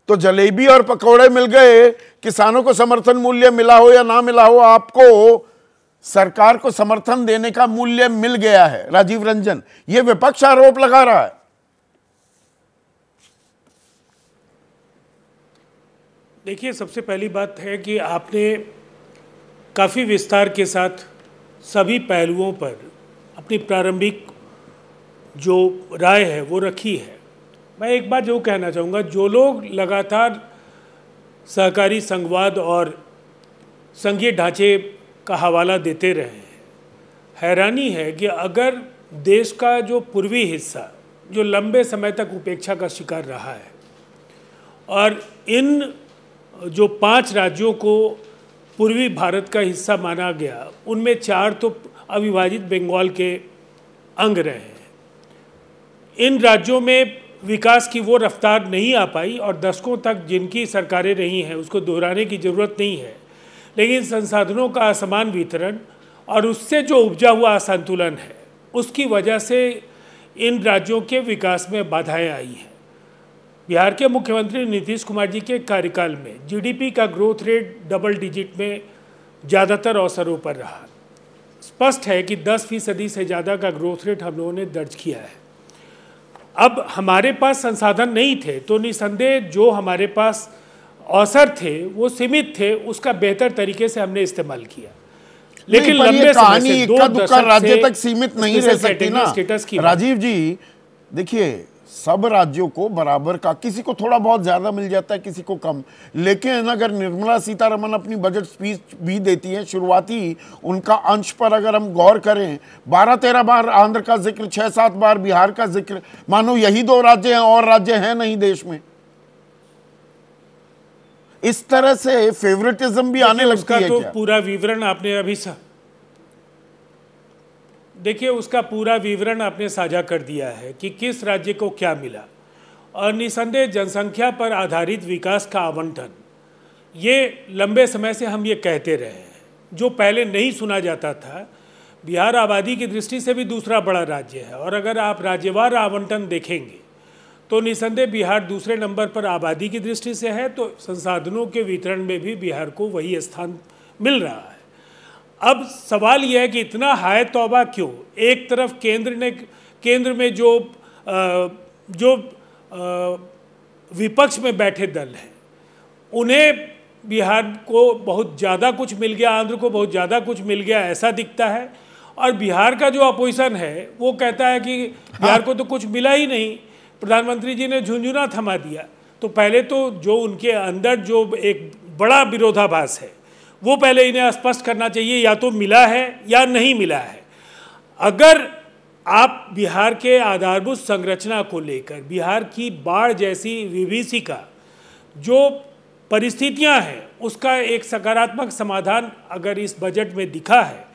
तो जलेबी और पकौड़े मिल गए, किसानों को समर्थन मूल्य मिला हो या ना मिला हो, आपको सरकार को समर्थन देने का मूल्य मिल गया है। राजीव रंजन, यह विपक्ष आरोप लगा रहा है। देखिए, सबसे पहली बात है कि आपने काफ़ी विस्तार के साथ सभी पहलुओं पर अपनी प्रारंभिक जो राय है वो रखी है। मैं एक बात जो कहना चाहूँगा, जो लोग लगातार सहकारी संघवाद और संघीय ढांचे का हवाला देते रहे हैं, हैरानी है कि अगर देश का जो पूर्वी हिस्सा जो लंबे समय तक उपेक्षा का शिकार रहा है और इन जो 5 राज्यों को पूर्वी भारत का हिस्सा माना गया, उनमें 4 तो अविभाजित बंगाल के अंग रहे हैं। इन राज्यों में विकास की वो रफ्तार नहीं आ पाई और दशकों तक जिनकी सरकारें रही हैं उसको दोहराने की ज़रूरत नहीं है, लेकिन संसाधनों का असमान वितरण और उससे जो उपजा हुआ असंतुलन है, उसकी वजह से इन राज्यों के विकास में बाधाएं आई हैं। बिहार के मुख्यमंत्री नीतीश कुमार जी के कार्यकाल में जीडीपी का ग्रोथ रेट डबल डिजिट में ज़्यादातर अवसरों पर रहा। स्पष्ट है कि 10% से ज़्यादा का ग्रोथ रेट हम लोगों ने दर्ज किया है। अब हमारे पास संसाधन नहीं थे तो निसंदेह जो हमारे पास अवसर थे वो सीमित थे, उसका बेहतर तरीके से हमने इस्तेमाल किया। लेकिन लंबे समय से 2 दशक राज्य तक सीमित नहीं रह सकती ना राजीव जी। देखिए, सब राज्यों को बराबर का, किसी को थोड़ा बहुत ज्यादा मिल जाता है, किसी को कम। लेकिन अगर निर्मला सीतारमण अपनी बजट स्पीच भी देती है, शुरुआती उनका अंश पर अगर हम गौर करें, 12-13 बार आंध्र का जिक्र, 6-7 बार बिहार का जिक्र, मानो यही 2 राज्य हैं और राज्य हैं नहीं देश में। इस तरह से फेवरेटिज्म भी आने लगती है। तो पूरा विवरण आपने अभी देखिए, उसका पूरा विवरण आपने साझा कर दिया है कि किस राज्य को क्या मिला। और निसंदेह जनसंख्या पर आधारित विकास का आवंटन, ये लंबे समय से हम ये कहते रहे हैं, जो पहले नहीं सुना जाता था। बिहार आबादी की दृष्टि से भी दूसरा बड़ा राज्य है और अगर आप राज्यवार आवंटन देखेंगे तो निसंदेह बिहार दूसरे नंबर पर आबादी की दृष्टि से है, तो संसाधनों के वितरण में भी बिहार को वही स्थान मिल रहा है। अब सवाल यह है कि इतना हाय तौबा क्यों? एक तरफ केंद्र में जो विपक्ष में बैठे दल हैं, उन्हें बिहार को बहुत ज़्यादा कुछ मिल गया, आंध्र को बहुत ज़्यादा कुछ मिल गया, ऐसा दिखता है। और बिहार का जो अपोजिशन है वो कहता है कि बिहार को तो कुछ मिला ही नहीं, प्रधानमंत्री जी ने झुंझुना थमा दिया। तो पहले तो जो उनके अंदर जो एक बड़ा विरोधाभास है वो पहले इन्हें स्पष्ट करना चाहिए, या तो मिला है या नहीं मिला है। अगर आप बिहार के आधारभूत संरचना को लेकर, बिहार की बाढ़ जैसी विभीषिका जो परिस्थितियां हैं, उसका एक सकारात्मक समाधान अगर इस बजट में दिखा है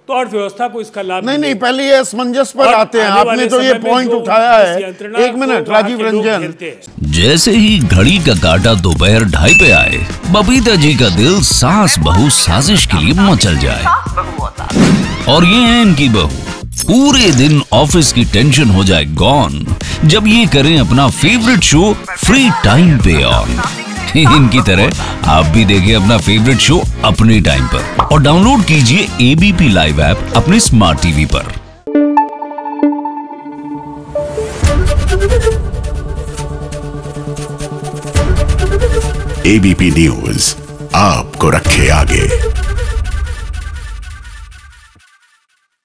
तो अर्थव्यवस्था को इसका लाभ नहीं, पहले ये असमंजस पर आते हैं। आपने तो ये पॉइंट उठाया है। 1 मिनट राजीव रंजन। जैसे ही घड़ी का काटा दोपहर 2:30 पे आए, बबीता जी का दिल सास बहू साजिश के लिए मचल जाए। और ये है इनकी बहू, पूरे दिन ऑफिस की टेंशन हो जाए गॉन जब ये करें अपना फेवरेट शो फ्री टाइम पे ऑन। इनकी तरह आप भी देखें अपना फेवरेट शो अपने टाइम पर और डाउनलोड कीजिए एबीपी लाइव ऐप अपने स्मार्ट टीवी पर। एबीपी न्यूज आपको रखे आगे।